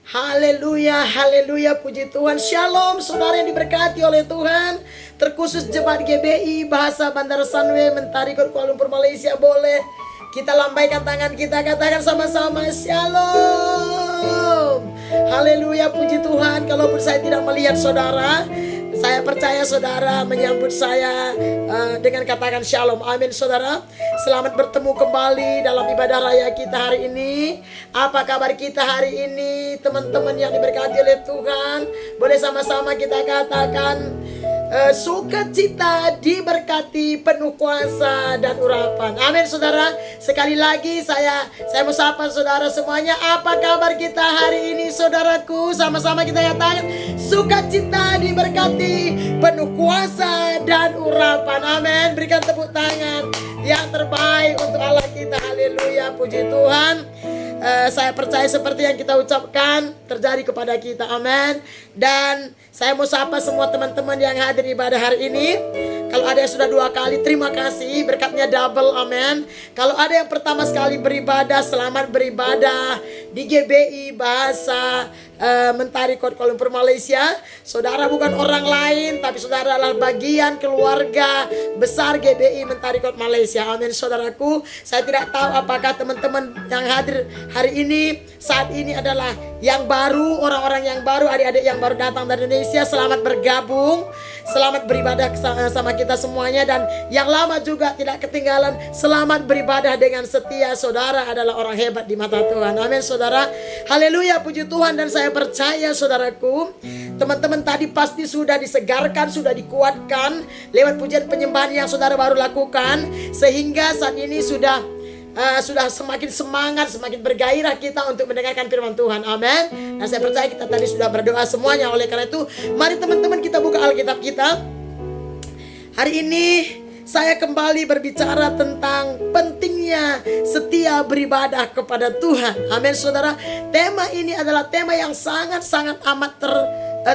Haleluya, haleluya, puji Tuhan. Shalom saudara yang diberkati oleh Tuhan. Terkhusus Jemaat GBI Bahasa Bandar Sunway Mentari Kuala Lumpur Malaysia. Boleh kita lambaikan tangan kita, katakan sama-sama Shalom. Haleluya, puji Tuhan. Kalaupun saya tidak melihat saudara, saya percaya saudara menyambut saya dengan katakan shalom. Amin saudara. Selamat bertemu kembali dalam ibadah raya kita hari ini. Apa kabar kita hari ini, teman-teman yang diberkati oleh Tuhan? Boleh sama-sama kita katakan sukacita diberkati penuh kuasa dan urapan. Amin saudara. Sekali lagi saya mau sapa saudara semuanya. Apa kabar kita hari ini saudaraku? Sama-sama kita katakan sukacita diberkati penuh kuasa dan urapan. Amin. Berikan tepuk tangan yang terbaik untuk Allah kita. Haleluya, puji Tuhan. Saya percaya seperti yang kita ucapkan terjadi kepada kita. Amin. Dan saya mau sapa semua teman-teman yang hadir ibadah hari ini. Kalau ada yang sudah 2 kali, terima kasih, berkatnya double. Amin. Kalau ada yang pertama sekali beribadah, selamat beribadah di GBI Bahasa Mentari Kuala Lumpur Malaysia. Saudara bukan orang lain, tapi saudara adalah bagian keluarga besar GBI Mentari Kuala Malaysia. Amin saudaraku. Saya tidak tahu apakah teman-teman yang hadir hari ini, saat ini adalah yang baru, orang-orang yang baru, adik-adik yang baru datang dari Indonesia. Selamat bergabung, selamat beribadah sama kita semuanya. Dan yang lama juga tidak ketinggalan, selamat beribadah dengan setia. Saudara adalah orang hebat di mata Tuhan. Amin saudara. Haleluya, puji Tuhan. Dan saya percaya saudaraku, teman-teman tadi pasti sudah disegarkan, sudah dikuatkan lewat pujian penyembahan yang saudara baru lakukan, sehingga saat ini sudah semakin semangat, semakin bergairah kita untuk mendengarkan firman Tuhan. Amin. Dan saya percaya kita tadi sudah berdoa semuanya. Oleh karena itu, mari teman-teman kita buka Alkitab kita. Hari ini saya kembali berbicara tentang pentingnya setia beribadah kepada Tuhan. Amin saudara. Tema ini adalah tema yang sangat-sangat amat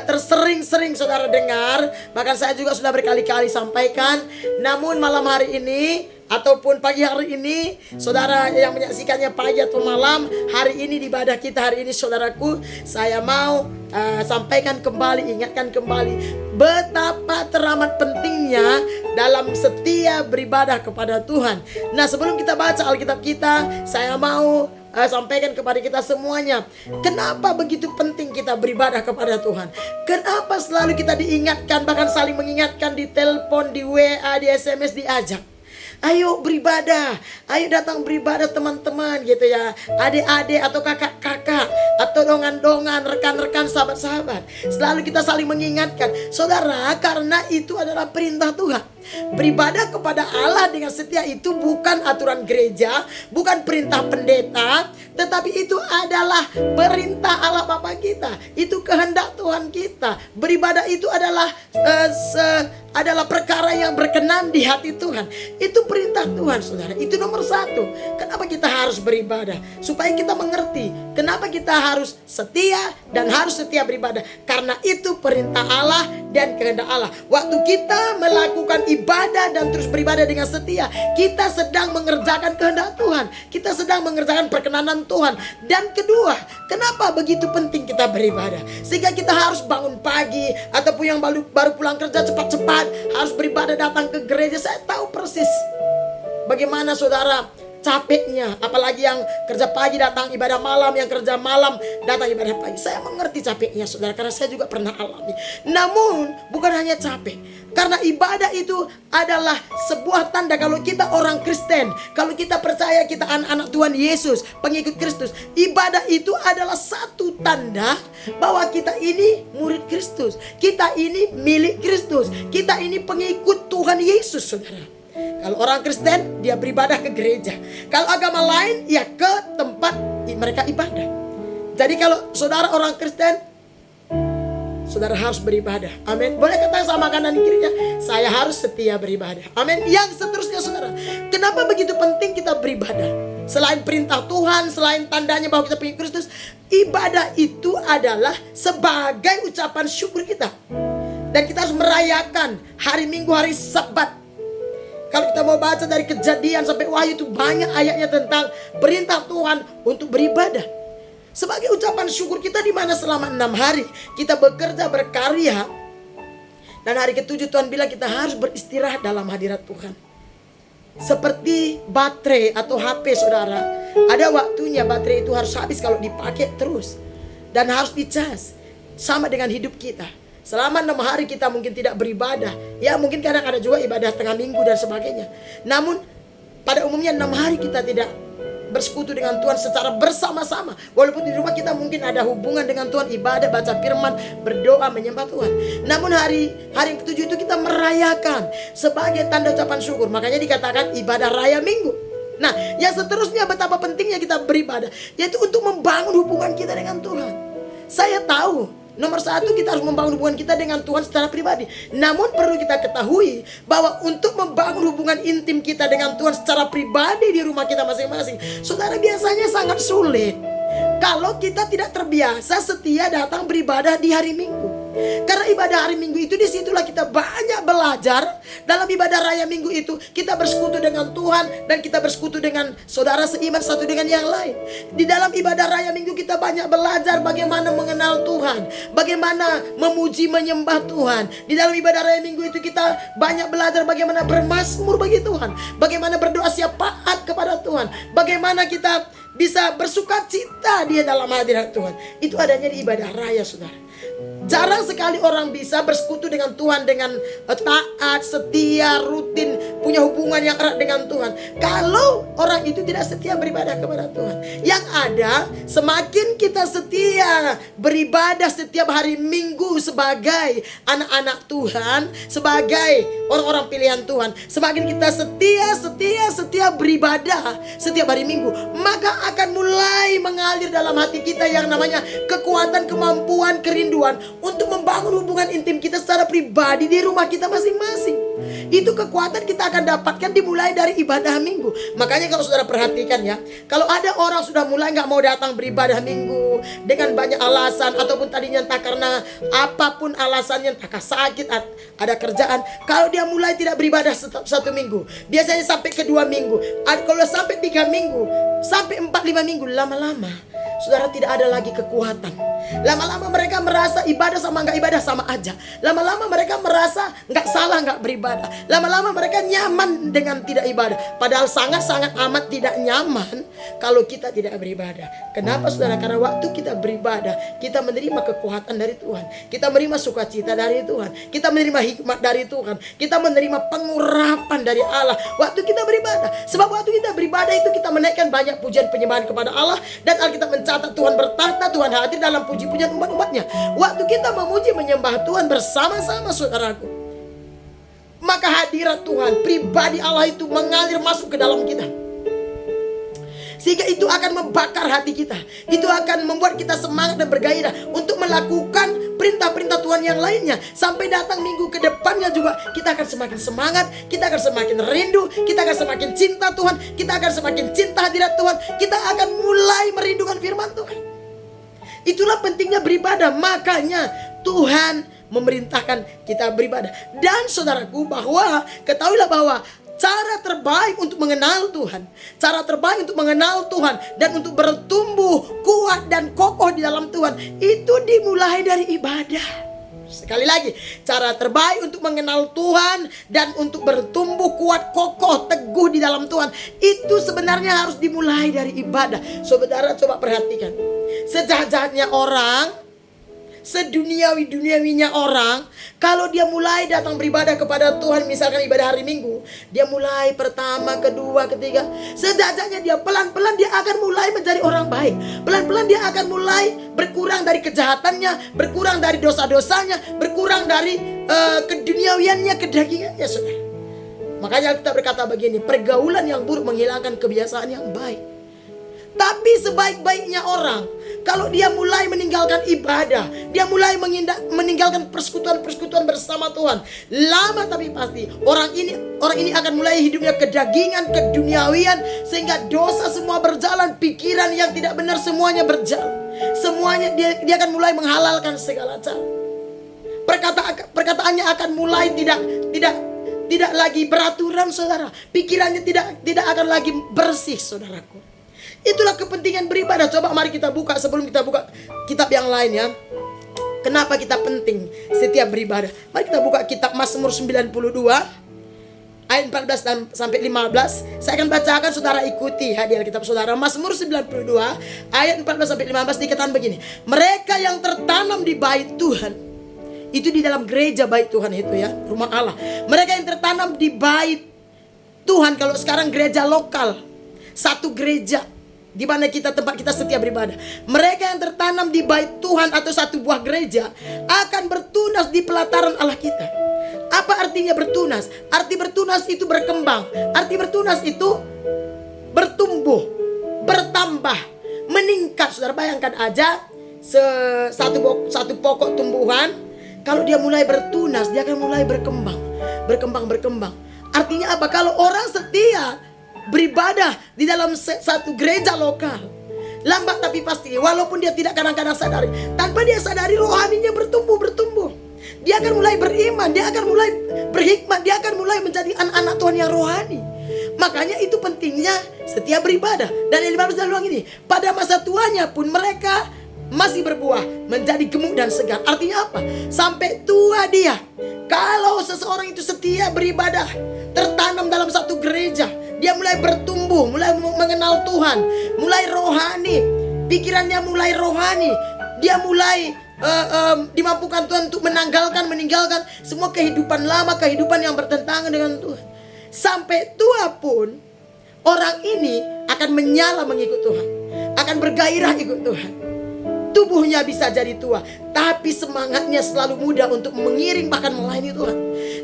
tersering-sering saudara dengar. Bahkan saya juga sudah berkali-kali sampaikan. Namun malam hari ini ataupun pagi hari ini, saudara yang menyaksikannya pagi atau malam, hari ini di ibadah kita hari ini saudaraku, saya mau sampaikan kembali, ingatkan kembali betapa teramat pentingnya dalam setia beribadah kepada Tuhan. Nah, sebelum kita baca Alkitab kita, saya mau sampaikan kepada kita semuanya, kenapa begitu penting kita beribadah kepada Tuhan. Kenapa selalu kita diingatkan, bahkan saling mengingatkan di telepon, di WA, di SMS, diajak. Ayo beribadah, ayo datang beribadah teman-teman gitu ya. Adik-adik atau kakak-kakak atau dongan-dongan, rekan-rekan, sahabat-sahabat. Selalu kita saling mengingatkan. Saudara, karena itu adalah perintah Tuhan. Beribadah kepada Allah dengan setia itu bukan aturan gereja, bukan perintah pendeta, tetapi itu adalah perintah Allah Bapa kita. Itu kehendak Tuhan kita. Beribadah itu adalah perkara yang berkenan di hati Tuhan. Itu perintah Tuhan saudara. Itu nomor 1. Kenapa kita harus beribadah? Supaya kita mengerti kenapa kita harus setia dan harus setia beribadah. Karena itu perintah Allah dan kehendak Allah. Waktu kita melakukan ibadah dan terus beribadah dengan setia, kita sedang mengerjakan kehendak Tuhan. Kita sedang mengerjakan perkenanan Tuhan. Dan kedua, kenapa begitu penting kita beribadah? Sehingga kita harus bangun pagi, ataupun yang baru pulang kerja cepat-cepat harus beribadah, datang ke gereja. Saya tahu persis bagaimana saudara capeknya, apalagi yang kerja pagi datang ibadah malam, yang kerja malam datang ibadah pagi. Saya mengerti capeknya saudara, karena saya juga pernah alami. Namun bukan hanya capek, karena ibadah itu adalah sebuah tanda kalau kita orang Kristen, kalau kita percaya kita anak-anak Tuhan Yesus, pengikut Kristus. Ibadah itu adalah satu tanda bahwa kita ini murid Kristus, kita ini milik Kristus, kita ini pengikut Tuhan Yesus saudara. Kalau orang Kristen, dia beribadah ke gereja. Kalau agama lain, ya ke tempat mereka ibadah. Jadi kalau saudara orang Kristen, saudara harus beribadah. Amin. Boleh katakan sama kanan kirinya, saya harus setia beribadah. Amin. Yang seterusnya saudara, kenapa begitu penting kita beribadah? Selain perintah Tuhan, selain tandanya bahwa kita pengikut Kristus, ibadah itu adalah sebagai ucapan syukur kita. Dan kita harus merayakan hari Minggu, hari Sabat. Kalau kita mau baca dari Kejadian sampai Wahyu, itu banyak ayatnya tentang perintah Tuhan untuk beribadah. Sebagai ucapan syukur kita, di mana selama 6 hari kita bekerja berkarya, dan hari ke-7 Tuhan bilang kita harus beristirahat dalam hadirat Tuhan. Seperti baterai atau HP saudara, ada waktunya baterai itu harus habis kalau dipakai terus, dan harus dicas. Sama dengan hidup kita. Selama 6 hari kita mungkin tidak beribadah. Ya mungkin kadang ada juga ibadah tengah minggu dan sebagainya. Namun pada umumnya 6 hari kita tidak bersekutu dengan Tuhan secara bersama-sama. Walaupun di rumah kita mungkin ada hubungan dengan Tuhan, ibadah, baca firman, berdoa, menyembah Tuhan. Namun hari yang ke-7 itu kita merayakan sebagai tanda ucapan syukur. Makanya dikatakan ibadah raya minggu. Nah, yang seterusnya betapa pentingnya kita beribadah, yaitu untuk membangun hubungan kita dengan Tuhan. Saya tahu nomor 1 kita harus membangun hubungan kita dengan Tuhan secara pribadi. Namun perlu kita ketahui bahwa untuk membangun hubungan intim kita dengan Tuhan secara pribadi di rumah kita masing-masing, saudara, biasanya sangat sulit kalau kita tidak terbiasa setia datang beribadah di hari Minggu. Karena ibadah hari Minggu itu, disitulah kita banyak belajar. Dalam ibadah raya Minggu itu kita bersekutu dengan Tuhan, dan kita bersekutu dengan saudara seiman satu dengan yang lain. Di dalam ibadah raya Minggu kita banyak belajar bagaimana mengenal Tuhan, bagaimana memuji menyembah Tuhan. Di dalam ibadah raya Minggu itu kita banyak belajar bagaimana bermazmur bagi Tuhan, bagaimana berdoa syafaat kepada Tuhan, bagaimana kita bisa bersuka cita di dalam hadirat Tuhan. Itu adanya di ibadah raya, saudara. Jarang sekali orang bisa bersekutu dengan Tuhan dengan taat, setia, rutin, punya hubungan yang erat dengan Tuhan, kalau orang itu tidak setia beribadah kepada Tuhan. Yang ada, semakin kita setia beribadah setiap hari Minggu sebagai anak-anak Tuhan, sebagai orang-orang pilihan Tuhan, semakin kita setia beribadah setiap hari Minggu, maka akan mulai mengalir dalam hati kita yang namanya kekuatan, kemampuan, kerinduan untuk membangun hubungan intim kita secara pribadi di rumah kita masing-masing. Itu kekuatan kita akan dapatkan dimulai dari ibadah Minggu. Makanya kalau saudara perhatikan ya, kalau ada orang sudah mulai gak mau datang beribadah Minggu dengan banyak alasan, ataupun tadinya entah karena apapun alasannya, entah sakit, ada kerjaan, kalau dia mulai tidak beribadah satu minggu, biasanya sampai kedua minggu, kalau sampai 3 minggu, sampai 4-5 minggu, lama-lama saudara tidak ada lagi kekuatan. Lama-lama mereka merasa ibadah sama gak ibadah sama aja. Lama-lama mereka merasa gak salah gak beribadah. Lama-lama mereka nyaman dengan tidak ibadah. Padahal sangat-sangat amat tidak nyaman kalau kita tidak beribadah. Kenapa saudara? Karena waktu kita beribadah, kita menerima kekuatan dari Tuhan, kita menerima sukacita dari Tuhan, kita menerima hikmat dari Tuhan, kita menerima pengurapan dari Allah waktu kita beribadah. Sebab waktu kita beribadah itu kita menaikkan banyak pujian penyembahan kepada Allah. Dan Alkitab mencatat Tuhan bertahta, Tuhan hadir dalam puji-pujian umat-umatnya. Waktu kita memuji menyembah Tuhan bersama-sama, saudaraku, maka hadirat Tuhan, pribadi Allah itu mengalir masuk ke dalam kita, sehingga itu akan membakar hati kita. Itu akan membuat kita semangat dan bergairah untuk melakukan perintah-perintah Tuhan yang lainnya. Sampai datang minggu ke depannya juga kita akan semakin semangat, kita akan semakin rindu, kita akan semakin cinta Tuhan, kita akan semakin cinta hadirat Tuhan, kita akan mulai merindukan firman Tuhan. Itulah pentingnya beribadah. Makanya Tuhan memerintahkan kita beribadah. Dan saudaraku, bahwa ketahuilah bahwa cara terbaik untuk mengenal Tuhan, cara terbaik untuk mengenal Tuhan dan untuk bertumbuh kuat dan kokoh di dalam Tuhan, itu dimulai dari ibadah. Sekali lagi, cara terbaik untuk mengenal Tuhan dan untuk bertumbuh kuat, kokoh, teguh di dalam Tuhan, itu sebenarnya harus dimulai dari ibadah. Saudara coba perhatikan, sejahat-jahatnya orang, seduniawi-duniawinya orang, kalau dia mulai datang beribadah kepada Tuhan, misalkan ibadah hari Minggu, dia mulai pertama, kedua, ketiga, sejahatnya dia pelan-pelan dia akan mulai menjadi orang baik. Pelan-pelan dia akan mulai berkurang dari kejahatannya, berkurang dari dosa-dosanya, berkurang dari keduniawiannya, kedagingannya, saudara. Makanya kita berkata begini, pergaulan yang buruk menghilangkan kebiasaan yang baik. Tapi sebaik-baiknya orang, kalau dia mulai meninggalkan ibadah, dia mulai meninggalkan persekutuan-persekutuan bersama Tuhan, lama tapi pasti orang ini akan mulai hidupnya kedagingan, keduniawian, sehingga dosa semua berjalan, pikiran yang tidak benar semuanya berjalan. Semuanya dia akan mulai menghalalkan segala cara. Perkataannya akan mulai tidak lagi beraturan, saudara. Pikirannya tidak akan lagi bersih, saudaraku. Itulah kepentingan beribadah. Coba mari kita buka sebelum kita buka kitab yang lain ya. Kenapa kita penting setiap beribadah? Mari kita buka kitab Mazmur 92 ayat 14 dan sampai 15. Saya akan bacakan, saudara ikuti hadiah kitab saudara. Mazmur 92 ayat 14 sampai 15 dikatakan begini. Mereka yang tertanam di bait Tuhan, itu di dalam gereja bait Tuhan itu ya, rumah Allah. Mereka yang tertanam di bait Tuhan, kalau sekarang gereja lokal, satu gereja di mana tempat kita setiap beribadah. Mereka yang tertanam di bait Tuhan atau satu buah gereja akan bertunas di pelataran Allah kita. Apa artinya bertunas? Arti bertunas itu berkembang. Arti bertunas itu bertumbuh, bertambah, meningkat. Saudara bayangkan aja satu pokok tumbuhan, kalau dia mulai bertunas, dia akan mulai berkembang. Artinya apa? Kalau orang setia beribadah di dalam satu gereja lokal, lambat tapi pasti, walaupun dia tidak kadang-kadang sadari, tanpa dia sadari rohaninya bertumbuh. Dia akan mulai beriman, dia akan mulai berhikmat, dia akan mulai menjadi anak-anak Tuhan yang rohani. Makanya itu pentingnya setiap beribadah. Dan yang 15 dan bilang ini, pada masa tuanya pun mereka masih berbuah, menjadi gemuk dan segar. Artinya apa? Sampai tua dia. Kalau seseorang itu setia beribadah, tertanam dalam satu gereja, dia mulai bertumbuh, mulai mengenal Tuhan, mulai rohani, pikirannya mulai rohani, dia mulai dimampukan Tuhan untuk meninggalkan semua kehidupan lama, kehidupan yang bertentangan dengan Tuhan. Sampai tua pun orang ini akan menyala mengikut Tuhan, akan bergairah ikut Tuhan. Tubuhnya bisa jadi tua, tapi semangatnya selalu muda untuk mengiring bahkan melayani Tuhan.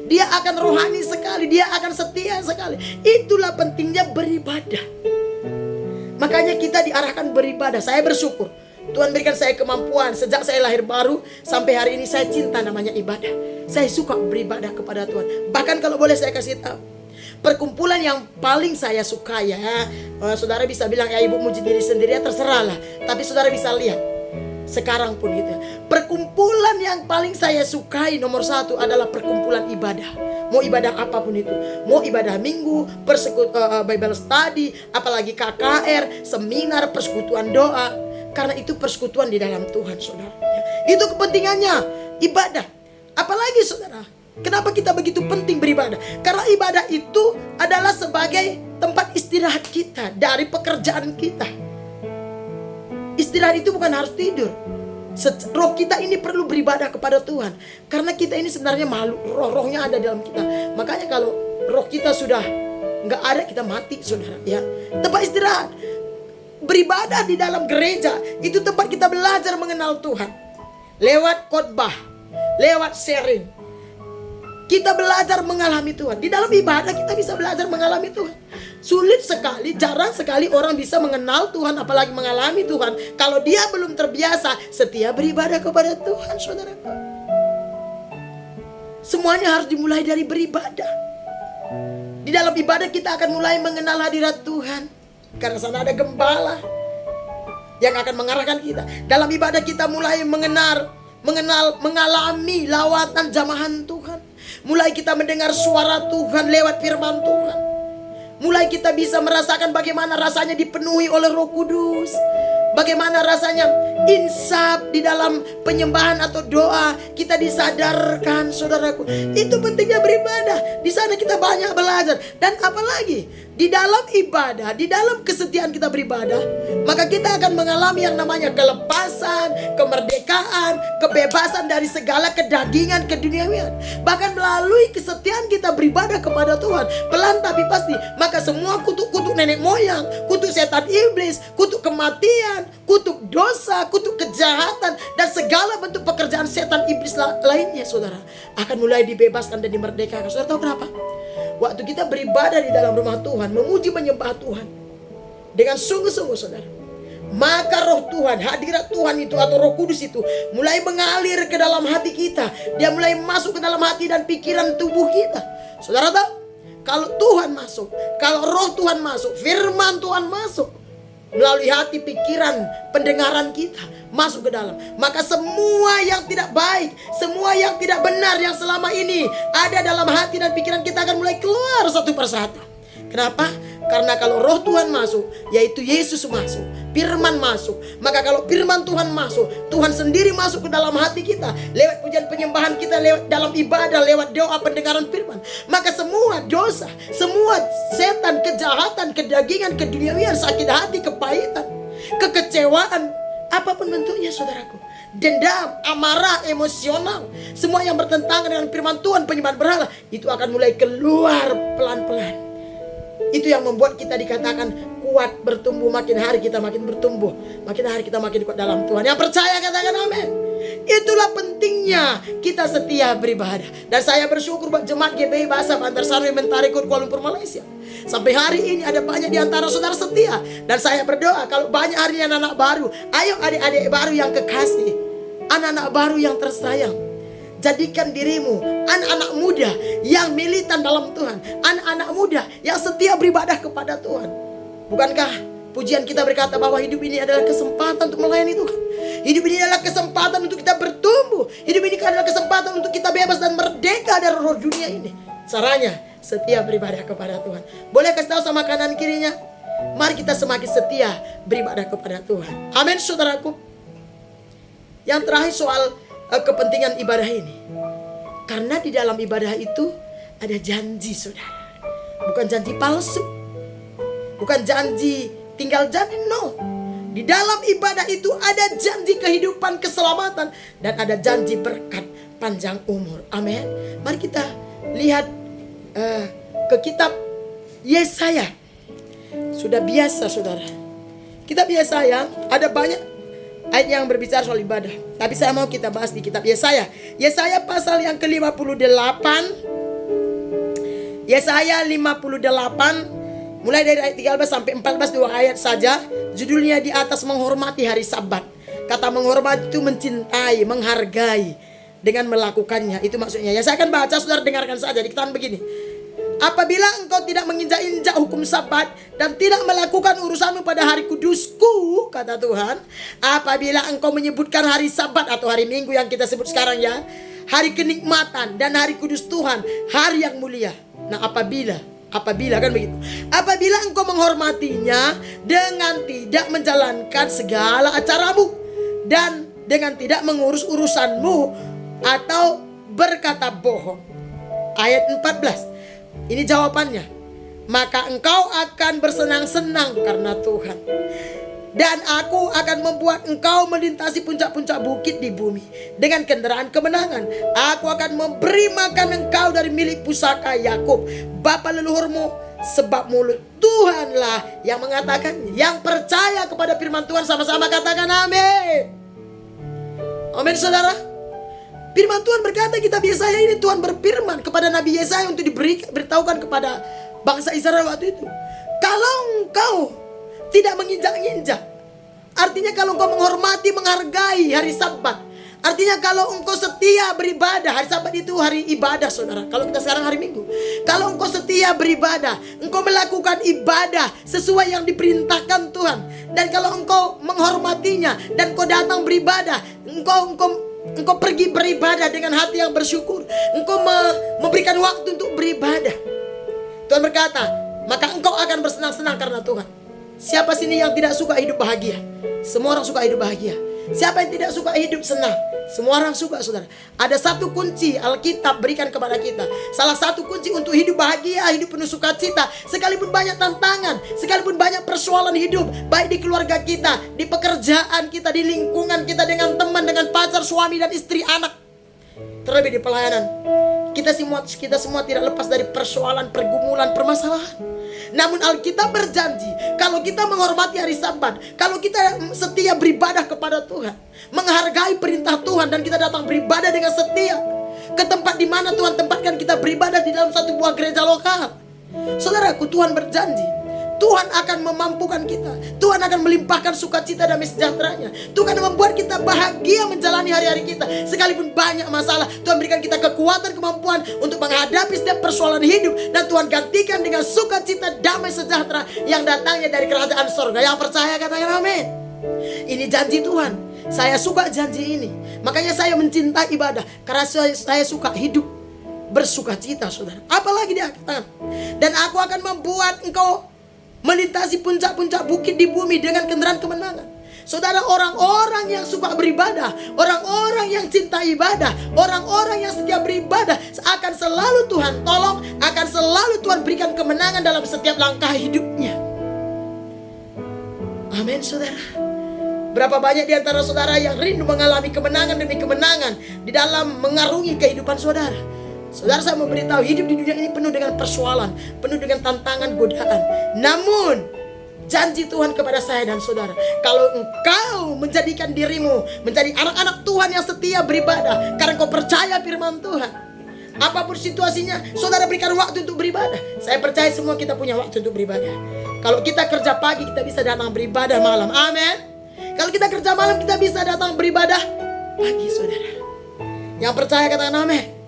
Dia akan rohani sekali, dia akan setia sekali. Itulah pentingnya beribadah. Makanya kita diarahkan beribadah. Saya bersyukur Tuhan berikan saya kemampuan. Sejak saya lahir baru sampai hari ini saya cinta namanya ibadah. Saya suka beribadah kepada Tuhan. Bahkan kalau boleh saya kasih tahu, perkumpulan yang paling saya suka ya, saudara bisa bilang ya ibu muji diri sendiri ya, terserah lah. Tapi saudara bisa lihat sekarang pun gitu ya, perkumpulan yang paling saya sukai nomor satu adalah perkumpulan ibadah. Mau ibadah apapun itu, mau ibadah minggu, Bible study, apalagi KKR, seminar, persekutuan doa. Karena itu persekutuan di dalam Tuhan, saudara. Itu kepentingannya ibadah. Apalagi saudara, kenapa kita begitu penting beribadah? Karena ibadah itu adalah sebagai tempat istirahat kita dari pekerjaan kita. Istirahat itu bukan harus tidur. Roh kita ini perlu beribadah kepada Tuhan. Karena kita ini sebenarnya makhluk, rohnya ada dalam kita. Makanya kalau roh kita sudah nggak ada, kita mati, saudara. Ya, tempat istirahat. Beribadah di dalam gereja itu tempat kita belajar mengenal Tuhan. Lewat khotbah, lewat sharing, kita belajar mengalami Tuhan. Di dalam ibadah kita bisa belajar mengalami Tuhan. Sulit sekali, jarang sekali orang bisa mengenal Tuhan, apalagi mengalami Tuhan, kalau dia belum terbiasa setia beribadah kepada Tuhan, saudaraku. Semuanya harus dimulai dari beribadah. Di dalam ibadah kita akan mulai mengenal hadirat Tuhan. Karena sana ada gembala yang akan mengarahkan kita. Dalam ibadah kita mulai mengalami lawatan jamahan Tuhan. Mulai kita mendengar suara Tuhan lewat firman Tuhan. Mulai kita bisa merasakan bagaimana rasanya dipenuhi oleh Roh Kudus. Bagaimana rasanya insaf di dalam penyembahan atau doa, kita disadarkan, saudaraku. Itu pentingnya beribadah. Di sana kita banyak belajar. Dan apalagi di dalam ibadah, di dalam kesetiaan kita beribadah, maka kita akan mengalami yang namanya kelepasan, kemerdekaan, kebebasan dari segala kedagingan, keduniawian. Bahkan melalui kesetiaan kita beribadah kepada Tuhan, pelan tapi pasti, maka semua kutuk-kutuk nenek moyang, kutuk setan iblis, kutuk kematian, kutuk dosa, kutuk kejahatan, dan segala bentuk pekerjaan setan iblis lainnya, saudara, akan mulai dibebaskan dan dimerdekakan. Saudara tahu kenapa? Waktu kita beribadah di dalam rumah Tuhan, memuji menyembah Tuhan dengan sungguh-sungguh, saudara, maka roh Tuhan, hadirat Tuhan itu atau Roh Kudus itu mulai mengalir ke dalam hati kita. Dia mulai masuk ke dalam hati dan pikiran tubuh kita. Saudara tahu, kalau Tuhan masuk, kalau roh Tuhan masuk, firman Tuhan masuk melalui hati, pikiran, pendengaran kita masuk ke dalam, maka semua yang tidak baik, semua yang tidak benar yang selama ini ada dalam hati dan pikiran kita akan mulai keluar satu persatu. Kenapa? Karena kalau roh Tuhan masuk, yaitu Yesus masuk, firman masuk. Maka kalau firman Tuhan masuk, Tuhan sendiri masuk ke dalam hati kita. Lewat pujian penyembahan kita, lewat dalam ibadah, lewat doa pendengaran firman. Maka semua dosa, semua setan, kejahatan, kedagingan, keduniawian, sakit hati, kepahitan, kekecewaan, apapun bentuknya saudaraku, dendam, amarah, emosional, semua yang bertentangan dengan firman Tuhan, penyembahan berhala, itu akan mulai keluar pelan-pelan. Itu yang membuat kita dikatakan kuat, bertumbuh. Makin hari kita makin bertumbuh, makin hari kita makin kuat dalam Tuhan. Yang percaya katakan amin. Itulah pentingnya kita setia beribadah. Dan saya bersyukur buat jemaat GBI Bahasa Bantar Sarwi Mentari Kuala Lumpur Malaysia. Sampai hari ini ada banyak di antara saudara setia. Dan saya berdoa kalau banyak hari ini anak-anak baru, ayo adik-adik baru yang kekasih, anak-anak baru yang tersayang, jadikan dirimu anak-anak muda yang militan dalam Tuhan, anak-anak muda yang setia beribadah kepada Tuhan. Bukankah pujian kita berkata bahwa hidup ini adalah kesempatan untuk melayani Tuhan? Hidup ini adalah kesempatan untuk kita bertumbuh. Hidup ini adalah kesempatan untuk kita bebas dan merdeka dari roh dunia ini. Caranya setia beribadah kepada Tuhan. Boleh kasih tahu sama kanan kirinya, mari kita semakin setia beribadah kepada Tuhan. Amin saudaraku. Yang terakhir soal kepentingan ibadah ini. Karena di dalam ibadah itu ada janji saudara. Bukan janji palsu, bukan janji tinggal jamin, no. Di dalam ibadah itu ada janji kehidupan, keselamatan, dan ada janji berkat panjang umur. Amin. Mari kita lihat ke kitab Yesaya. Sudah biasa saudara, kitab Yesaya ada banyak ayat yang berbicara soal ibadah. Tapi saya mau kita bahas di kitab Yesaya. Yesaya pasal yang ke-58. Yesaya 58 mulai dari ayat 13 sampai 14, 2 ayat saja. Judulnya di atas menghormati hari Sabat. Kata menghormati itu mencintai, menghargai dengan melakukannya. Itu maksudnya. Ya saya akan baca, saudara dengarkan saja. Dikatakan begini. Apabila engkau tidak menginjak-injak hukum Sabat dan tidak melakukan urusanmu pada hari kudusku, kata Tuhan. Apabila engkau menyebutkan hari Sabat atau hari Minggu yang kita sebut sekarang ya, hari kenikmatan dan hari kudus Tuhan, hari yang mulia. Nah apabila kan begitu. Apabila engkau menghormatinya dengan tidak menjalankan segala acaramu dan dengan tidak mengurus urusanmu atau berkata bohong. Ayat 14. Ini jawabannya. Maka engkau akan bersenang-senang karena Tuhan. Dan aku akan membuat engkau melintasi puncak-puncak bukit di bumi dengan kendaraan kemenangan. Aku akan memberi makan engkau dari milik pusaka Yakub, bapa leluhurmu, sebab mulut Tuhanlah yang mengatakan. Yang percaya kepada firman Tuhan sama-sama katakan amin. Amin saudara. Firman Tuhan berkata, kitab Yesaya ini Tuhan berfirman kepada Nabi Yesaya untuk diberitahukan kepada bangsa Israel waktu itu. Kalau engkau tidak menginjak-injak, artinya kalau engkau menghormati, menghargai hari Sabat, artinya kalau engkau setia beribadah. Hari Sabat itu hari ibadah saudara. Kalau kita sekarang hari Minggu. Kalau engkau setia beribadah, engkau melakukan ibadah sesuai yang diperintahkan Tuhan, dan kalau engkau menghormatinya dan engkau datang beribadah, engkau pergi beribadah dengan hati yang bersyukur, engkau memberikan waktu untuk beribadah, Tuhan berkata, maka engkau akan bersenang-senang karena Tuhan. Siapa sini yang tidak suka hidup bahagia? Semua orang suka hidup bahagia. Siapa yang tidak suka hidup senang? Semua orang suka saudara. Ada satu kunci Alkitab berikan kepada kita. Salah satu kunci untuk hidup bahagia, hidup penuh sukacita, sekalipun banyak tantangan, sekalipun banyak persoalan hidup, baik di keluarga kita, di pekerjaan kita, di lingkungan kita, dengan teman, dengan pacar, suami dan istri, anak, terlebih di pelayanan. Kita semua tidak lepas dari persoalan, pergumulan, permasalahan. Namun Alkitab berjanji, kalau kita menghormati hari Sabat, kalau kita setia beribadah kepada Tuhan, menghargai perintah Tuhan, dan kita datang beribadah dengan setia ke tempat di mana Tuhan tempatkan kita beribadah, di dalam satu buah gereja lokal. Saudaraku, Tuhan berjanji, Tuhan akan memampukan kita. Tuhan akan melimpahkan sukacita dan sejahteranya. Tuhan akan membuat kita bahagia menjalani hari-hari kita. Sekalipun banyak masalah, Tuhan berikan kita kekuatan, kemampuan untuk menghadapi setiap persoalan hidup. Dan Tuhan gantikan dengan sukacita, damai, sejahtera yang datangnya dari kerajaan sorga. Yang percaya katakan amin. Ini janji Tuhan. Saya suka janji ini. Makanya saya mencintai ibadah, karena saya suka hidup bersukacita saudara. Apalagi dia katakan, dan aku akan membuat engkau melintasi puncak-puncak bukit di bumi dengan kendaraan kemenangan. Saudara, orang-orang yang suka beribadah, orang-orang yang cinta ibadah, orang-orang yang setia beribadah akan selalu Tuhan tolong, akan selalu Tuhan berikan kemenangan dalam setiap langkah hidupnya. Amin, saudara. Berapa banyak di antara saudara yang rindu mengalami kemenangan demi kemenangan di dalam mengarungi kehidupan saudara. Saudara, saya memberitahu, hidup di dunia ini penuh dengan persoalan, penuh dengan tantangan, godaan. Namun janji Tuhan kepada saya dan saudara, kalau engkau menjadikan dirimu menjadi anak-anak Tuhan yang setia beribadah, karena engkau percaya firman Tuhan, apapun situasinya, saudara berikan waktu untuk beribadah. Saya percaya semua kita punya waktu untuk beribadah. Kalau kita kerja pagi, kita bisa datang beribadah malam. Amin. Kalau kita kerja malam, kita bisa datang beribadah pagi, saudara. Yang percaya katakan amin.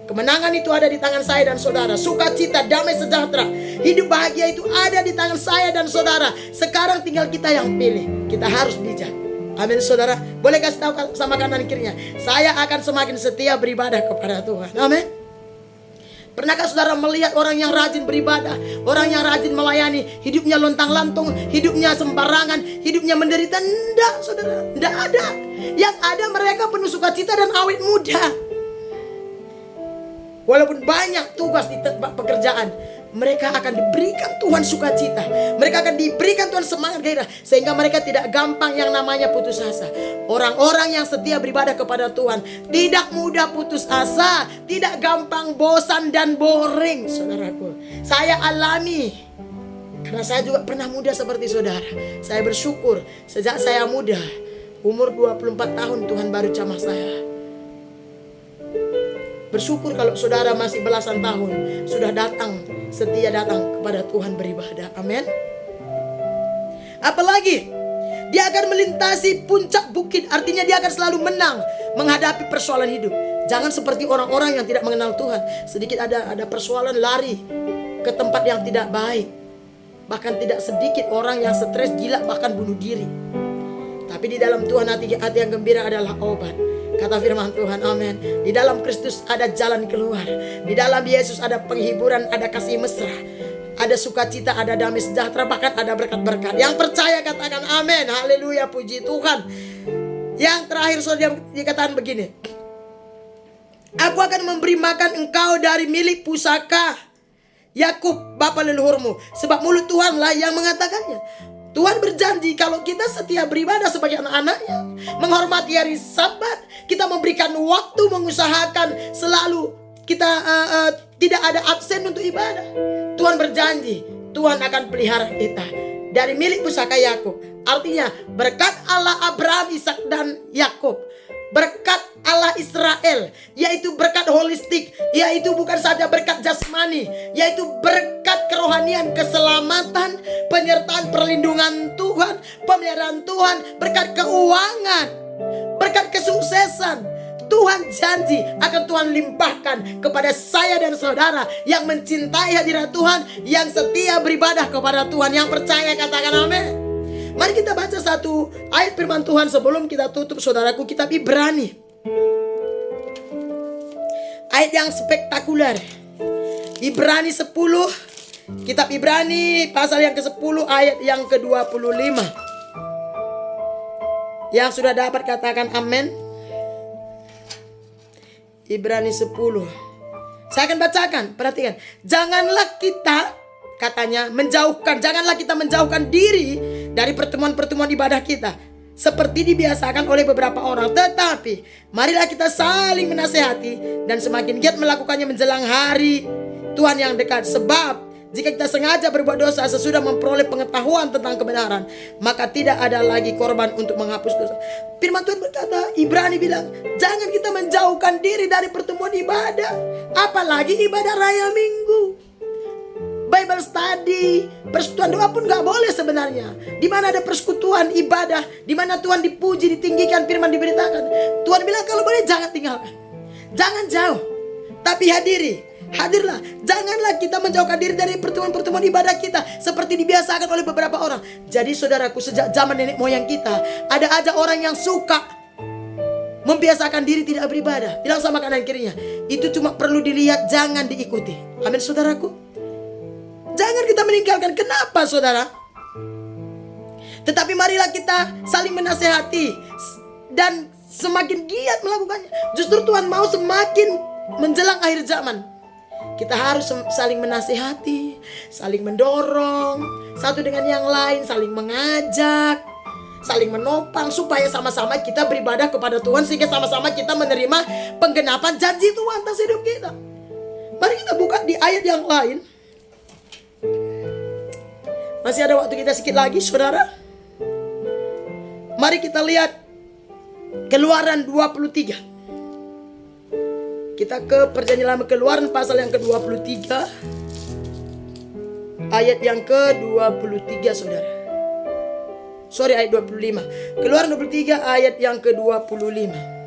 Kemenangan itu ada di tangan saya dan saudara. Sukacita, damai sejahtera, hidup bahagia itu ada di tangan saya dan saudara. Sekarang tinggal kita yang pilih. Kita harus bijak. Amin, saudara. Boleh kasih tahu sama kanan kirinya, saya akan semakin setia beribadah kepada Tuhan. Amin. Pernahkah saudara melihat orang yang rajin beribadah, orang yang rajin melayani, hidupnya lontang-lantung, hidupnya sembarangan, hidupnya menderita? Tidak, saudara. Tidak ada. Yang ada mereka penuh sukacita dan awet muda. Walaupun banyak tugas di tempat pekerjaan, mereka akan diberikan Tuhan sukacita. Mereka akan diberikan Tuhan semangat gairah, sehingga mereka tidak gampang yang namanya putus asa. Orang-orang yang setia beribadah kepada Tuhan tidak mudah putus asa, tidak gampang bosan dan boring. Saudaraku, saya alami, karena saya juga pernah muda seperti saudara. Saya bersyukur sejak saya muda, umur 24 tahun Tuhan baru jamah saya. Bersyukur kalau saudara masih belasan tahun sudah datang, setia datang kepada Tuhan beribadah. Amin. Apalagi dia akan melintasi puncak bukit, artinya dia akan selalu menang menghadapi persoalan hidup. Jangan seperti orang-orang yang tidak mengenal Tuhan. Sedikit ada persoalan, lari ke tempat yang tidak baik. Bahkan tidak sedikit orang yang stres, gila, bahkan bunuh diri. Tapi di dalam Tuhan hati yang gembira adalah obat. Kata firman Tuhan, amin. Di dalam Kristus ada jalan keluar. Di dalam Yesus ada penghiburan, ada kasih mesra, ada sukacita, ada damai sejahtera, bahkan ada berkat-berkat. Yang percaya katakan amin. Haleluya, puji Tuhan. Yang terakhir saudara dikatakan begini, aku akan memberi makan engkau dari milik pusaka Yakub bapa leluhurmu, sebab mulut Tuhanlah yang mengatakannya. Tuhan berjanji kalau kita setia beribadah sebagai anak-anaknya, menghormati hari Sabat, kita memberikan waktu, mengusahakan selalu kita tidak ada absen untuk ibadah. Tuhan berjanji Tuhan akan pelihara kita dari milik pusaka Yakub. Artinya berkat Allah Abraham, Ishak dan Yakub, berkat Allah Israel, yaitu berkat holistik, yaitu bukan saja berkat jasmani, yaitu berkat kerohanian, keselamatan, penyertaan perlindungan Tuhan, pemeliharaan Tuhan, berkat keuangan, berkat kesuksesan. Tuhan janji akan Tuhan limpahkan kepada saya dan saudara yang mencintai hadirat Tuhan, yang setia beribadah kepada Tuhan. Yang percaya katakan amin. Mari kita baca satu ayat firman Tuhan sebelum kita tutup, saudaraku. Kitab Ibrani, ayat yang spektakuler. Ibrani 10, kitab Ibrani pasal yang ke-10 ayat yang ke-25. Yang sudah dapat katakan amin. Ibrani 10. Saya akan bacakan, perhatikan. Janganlah kita, katanya, janganlah kita menjauhkan diri dari pertemuan-pertemuan ibadah kita seperti dibiasakan oleh beberapa orang, tetapi marilah kita saling menasehati dan semakin giat melakukannya menjelang hari Tuhan yang dekat. Sebab jika kita sengaja berbuat dosa sesudah memperoleh pengetahuan tentang kebenaran, maka tidak ada lagi korban untuk menghapus dosa. Firman Tuhan berkata, Ibrani bilang, jangan kita menjauhkan diri dari pertemuan ibadah, apalagi ibadah raya minggu. Bible study, persekutuan doa pun gak boleh sebenarnya. Di mana ada persekutuan ibadah, di mana Tuhan dipuji, ditinggikan, firman diberitakan, Tuhan bilang kalau boleh jangan tinggalkan, jangan jauh, tapi hadirlah. Janganlah kita menjauhkan diri dari pertemuan-pertemuan ibadah kita seperti dibiasakan oleh beberapa orang. Jadi saudaraku, sejak zaman nenek moyang kita ada aja orang yang suka membiasakan diri tidak beribadah. Bilang sama kanan kirinya, itu cuma perlu dilihat, jangan diikuti. Amin, saudaraku. Jangan kita meninggalkan. Kenapa saudara? Tetapi marilah kita saling menasehati dan semakin giat melakukannya. Justru Tuhan mau semakin menjelang akhir zaman, kita harus saling menasehati, saling mendorong satu dengan yang lain, saling mengajak, saling menopang, supaya sama-sama kita beribadah kepada Tuhan, sehingga sama-sama kita menerima penggenapan janji Tuhan atas hidup kita. Mari kita buka di ayat yang lain. Masih ada waktu kita sedikit lagi saudara. Mari kita lihat Keluaran 23. Kita ke perjanjian lama, Keluaran pasal yang ke-23, ayat yang ke-23 saudara. Ayat 25. Keluaran 23 ayat yang ke-25.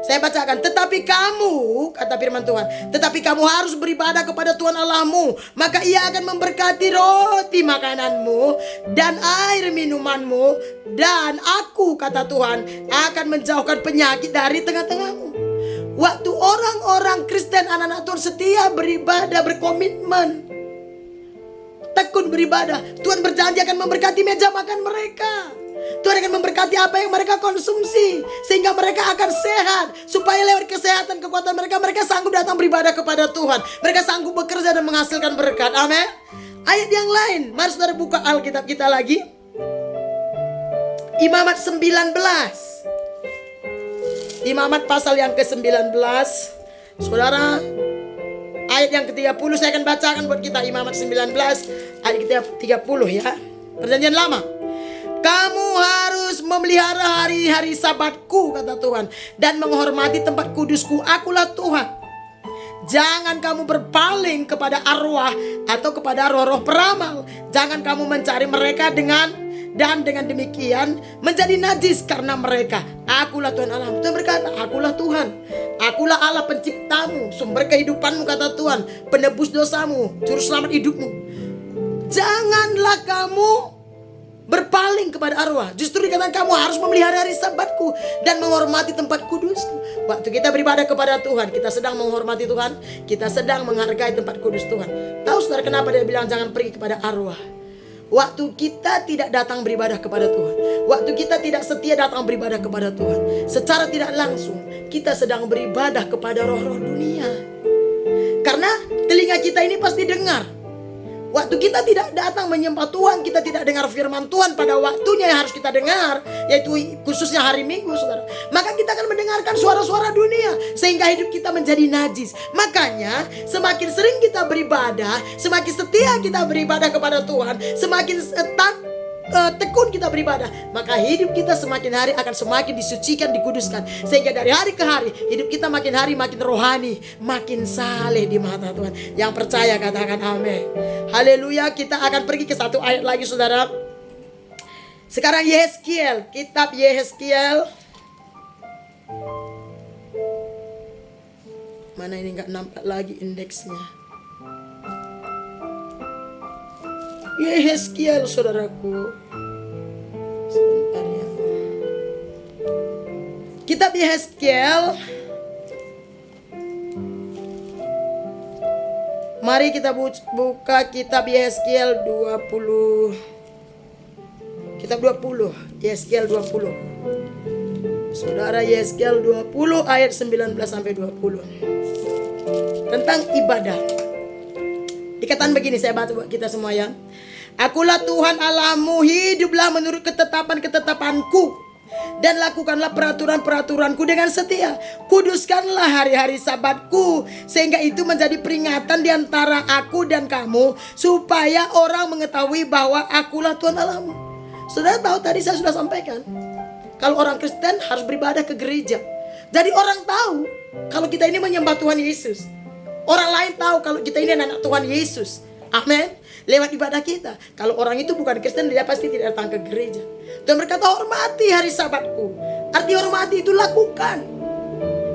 Saya bacakan. Tetapi kamu, kata firman Tuhan, tetapi kamu harus beribadah kepada Tuhan Allahmu, maka Ia akan memberkati roti makananmu dan air minumanmu, dan aku, kata Tuhan, akan menjauhkan penyakit dari tengah-tengahmu. Waktu orang-orang Kristen, anak-anak Tuhan setia beribadah, berkomitmen, tekun beribadah, Tuhan berjanji akan memberkati meja makan mereka. Tuhan akan memberkati apa yang mereka konsumsi, sehingga mereka akan sehat. Supaya lewat kesehatan, kekuatan mereka, mereka sanggup datang beribadah kepada Tuhan. Mereka sanggup bekerja dan menghasilkan berkat. Amin. Ayat yang lain, mari saudara buka Alkitab kita lagi. Imamat 19. Imamat pasal yang ke-19. Saudara, ayat yang ke-30 saya akan bacakan buat kita. Imamat 19 ayat ke-30 ya. Perjanjian lama. Kamu harus memelihara hari-hari sabatku, kata Tuhan, dan menghormati tempat kudusku. Akulah Tuhan. Jangan kamu berpaling kepada arwah atau kepada roh-roh peramal. Jangan kamu mencari mereka dengan demikian menjadi najis karena mereka. Akulah Tuhan Allah. Tuhan berkata, akulah Tuhan. Akulah Allah penciptamu, sumber kehidupanmu, kata Tuhan, penebus dosamu, juru selamat hidupmu. Janganlah kamu berpaling kepada arwah. Justru dikatakan kamu harus memelihara hari sabatku dan menghormati tempat kudusku. Waktu kita beribadah kepada Tuhan, kita sedang menghormati Tuhan, kita sedang menghargai tempat kudus Tuhan. Tahu saudara kenapa dia bilang jangan pergi kepada arwah? Waktu kita tidak datang beribadah kepada Tuhan, waktu kita tidak setia datang beribadah kepada Tuhan, secara tidak langsung kita sedang beribadah kepada roh-roh dunia. Karena telinga kita ini pasti dengar. Waktu kita tidak datang menyembah Tuhan, kita tidak dengar firman Tuhan pada waktunya yang harus kita dengar, yaitu khususnya hari Minggu, saudara. Maka kita akan mendengarkan suara-suara dunia, sehingga hidup kita menjadi najis. Makanya semakin sering kita beribadah, semakin setia kita beribadah kepada Tuhan, semakin tekun kita beribadah, maka hidup kita semakin hari akan semakin disucikan, dikuduskan. Sehingga dari hari ke hari hidup kita makin hari makin rohani, makin saleh di mata Tuhan. Yang percaya katakan amin. Haleluya. Kita akan pergi ke satu ayat lagi saudara. Sekarang Yehezkiel, kitab Yehezkiel. Mana ini gak nampak lagi indeksnya. Yehezkiel saudaraku. Sebentar ya. Kitab Yehezkiel. Mari kita buka kitab Yehezkiel 20. Kitab 20, Yehezkiel 20. Saudara, Yehezkiel 20 ayat 19 sampai 20. Tentang ibadah. Dikatakan begini, saya baca buat kita semua ya. Akulah Tuhan Allahmu, hiduplah menurut ketetapan-ketetapanku dan lakukanlah peraturan-peraturanku dengan setia. Kuduskanlah hari-hari sabatku, sehingga itu menjadi peringatan di antara aku dan kamu, supaya orang mengetahui bahwa akulah Tuhan Allahmu. Saudara tahu tadi saya sudah sampaikan, kalau orang Kristen harus beribadah ke gereja. Jadi orang tahu kalau kita ini menyembah Tuhan Yesus. Orang lain tahu kalau kita ini anak Tuhan Yesus. Amin. Lewat ibadah kita. Kalau orang itu bukan Kristen, dia pasti tidak datang ke gereja. Tuhan berkata, hormati hari sabatku. Arti hormati itu lakukan.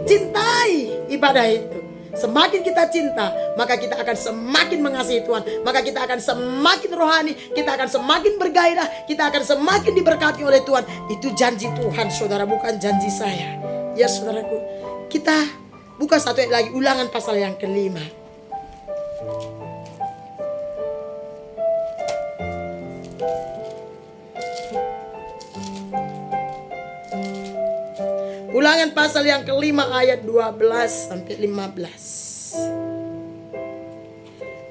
Cintai ibadah itu. Semakin kita cinta, maka kita akan semakin mengasihi Tuhan. Maka kita akan semakin rohani. Kita akan semakin bergairah. Kita akan semakin diberkati oleh Tuhan. Itu janji Tuhan saudara, bukan janji saya. Ya saudaraku. Kita buka satu ayat lagi, Ulangan pasal yang ke-5. Ulangan pasal yang kelima ayat 12 sampai 15.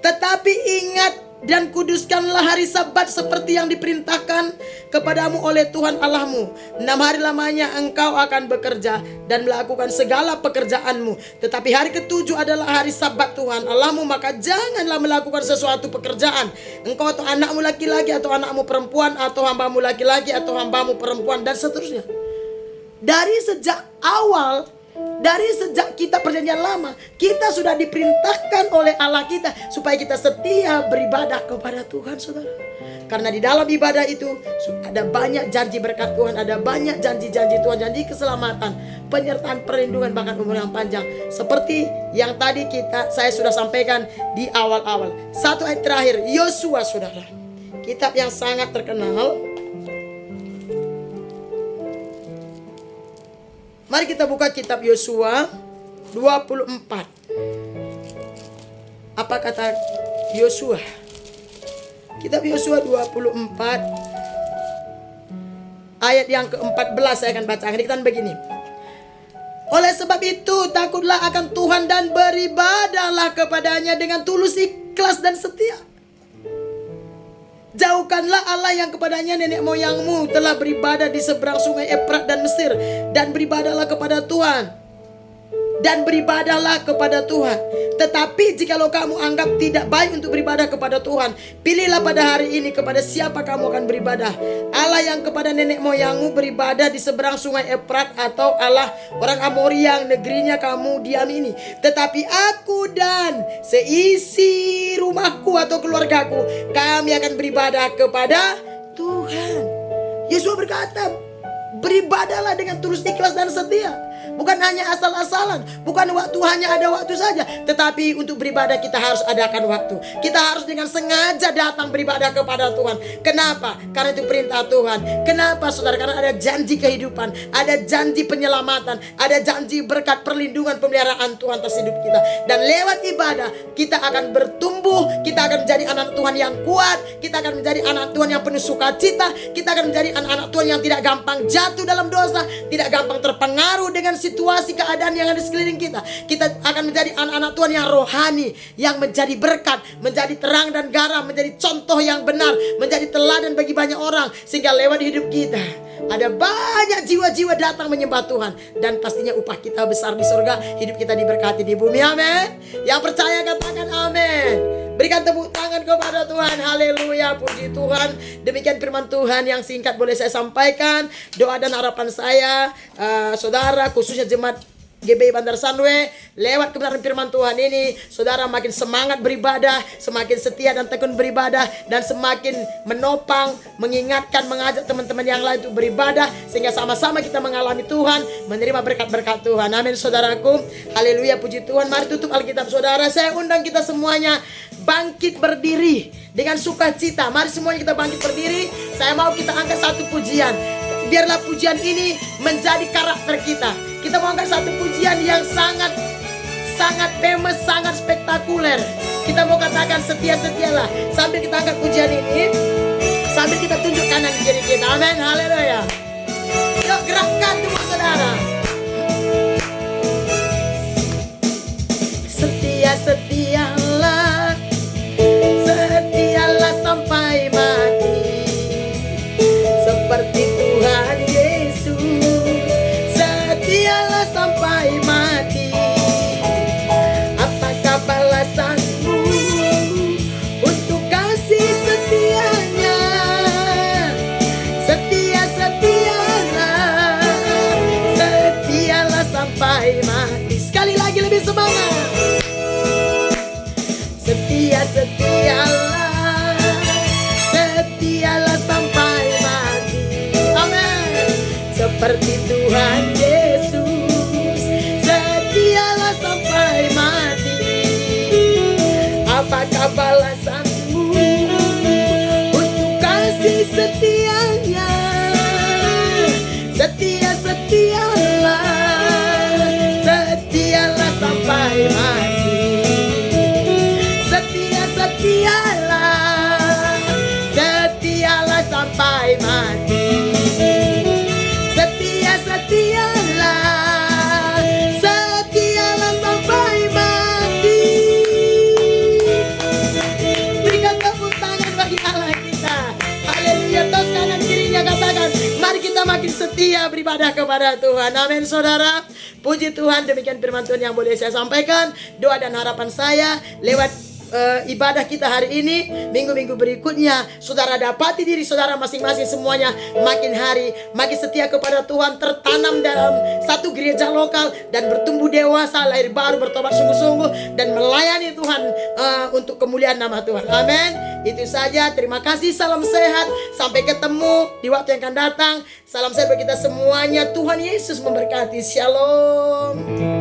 Tetapi ingat dan kuduskanlah hari Sabat seperti yang diperintahkan kepadamu oleh Tuhan Allahmu. 6 hari lamanya engkau akan bekerja dan melakukan segala pekerjaanmu. Tetapi hari ke-7 adalah hari Sabat Tuhan Allahmu, maka janganlah melakukan sesuatu pekerjaan. Engkau atau anakmu laki-laki atau anakmu perempuan atau hambamu laki-laki atau hambamu perempuan dan seterusnya. Dari sejak awal, dari sejak kita perjanjian lama, kita sudah diperintahkan oleh Allah kita supaya kita setia beribadah kepada Tuhan, saudara. Karena di dalam ibadah itu ada banyak janji berkat Tuhan, ada banyak janji-janji Tuhan, janji keselamatan, penyertaan, perlindungan, bahkan umur yang panjang. Seperti yang tadi saya sudah sampaikan di awal-awal. Satu ayat terakhir, Yosua, saudara. Kitab yang sangat terkenal. Mari kita buka kitab Yosua 24. Apa kata Yosua? Kitab Yosua 24 ayat yang ke-14 saya akan bacakan. Dikatakan begini. Oleh sebab itu takutlah akan Tuhan dan beribadahlah kepadanya dengan tulus, ikhlas dan setia. Jauhkanlah Allah yang kepadanya nenek moyangmu telah beribadah di seberang sungai Efrat dan Mesir, dan beribadahlah kepada Tuhan. Dan beribadahlah kepada Tuhan. Tetapi jikalau kamu anggap tidak baik untuk beribadah kepada Tuhan, pilihlah pada hari ini kepada siapa kamu akan beribadah. Allah yang kepada nenek moyangmu beribadah di seberang sungai Efrat, atau Allah orang Amori yang negerinya kamu diam ini. Tetapi aku dan seisi rumahku atau keluargaku, kami akan beribadah kepada Tuhan. Yesus berkata, beribadahlah dengan tulus, ikhlas dan setia. Bukan hanya asal-asalan, bukan waktu hanya ada waktu saja, tetapi untuk beribadah kita harus adakan waktu. Kita harus dengan sengaja datang beribadah kepada Tuhan. Kenapa? Karena itu perintah Tuhan. Kenapa, saudara? Karena ada janji kehidupan, ada janji penyelamatan, ada janji berkat, perlindungan, pemeliharaan Tuhan atas hidup kita. Dan lewat ibadah kita akan bertumbuh, kita akan menjadi anak Tuhan yang kuat, kita akan menjadi anak Tuhan yang penuh sukacita, kita akan menjadi anak-anak Tuhan yang tidak gampang jatuh dalam dosa, tidak gampang terpengaruh dengan situasi keadaan yang ada di sekeliling kita. Kita akan menjadi anak-anak Tuhan yang rohani, yang menjadi berkat, menjadi terang dan garam, menjadi contoh yang benar, menjadi teladan bagi banyak orang. Sehingga lewat hidup kita ada banyak jiwa-jiwa datang menyembah Tuhan. Dan pastinya upah kita besar di surga, hidup kita diberkati di bumi. Amin. Yang percaya katakan amin. Berikan tepuk tangan kepada Tuhan. Haleluya, puji Tuhan. Demikian firman Tuhan yang singkat boleh saya sampaikan. Doa dan harapan saya, saudara, khususnya jemaat GBI Bantar Sanwe, lewat kebenaran firman Tuhan ini, saudara makin semangat beribadah, semakin setia dan tekun beribadah, dan semakin menopang, mengingatkan, mengajak teman-teman yang lain untuk beribadah, sehingga sama-sama kita mengalami Tuhan, menerima berkat-berkat Tuhan. Amin, saudaraku. Haleluya, puji Tuhan. Mari tutup Alkitab, saudara. Saya undang kita semuanya bangkit berdiri dengan sukacita. Mari semuanya kita bangkit berdiri. Saya mau kita angkat satu pujian. Biarlah pujian ini menjadi karakter kita. Kita mau angkat satu pujian yang sangat famous, sangat spektakuler. Kita mau katakan setia-setialah. Sambil kita angkat pujian ini, sambil kita tunjuk kanan kiri kita. Amin, haleluya. Yuk gerakkan tubuh saudara. Setia-setialah, setialah sampai mati, seperti Tuhan Yesus. Setialah sampai mati. Apakah balasanmu untuk kasih setianya? Setia-setialah, setialah sampai mati. Sekali lagi lebih semangat. Setia-setialah, setialah sampai mati. Amin. Seperti Tuhan Yesus, setialah sampai mati. Apakah balasanmu untuk kasih setianya? Setia-setialah, setialah sampai mati. Setialah, setialah sampai mati. Setia-setia setia beribadah kepada Tuhan. Amin saudara. Puji Tuhan, demikian firman Tuhan yang boleh saya sampaikan. Doa dan harapan saya lewat ibadah kita hari ini, minggu-minggu berikutnya, saudara dapati diri saudara masing-masing semuanya makin hari makin setia kepada Tuhan, tertanam dalam satu gereja lokal dan bertumbuh dewasa, lahir baru, bertobat sungguh-sungguh dan melayani Tuhan untuk kemuliaan nama Tuhan. Amin. Itu saja, terima kasih, salam sehat, sampai ketemu di waktu yang akan datang. Salam sehat bagi kita semuanya. Tuhan Yesus memberkati. Shalom.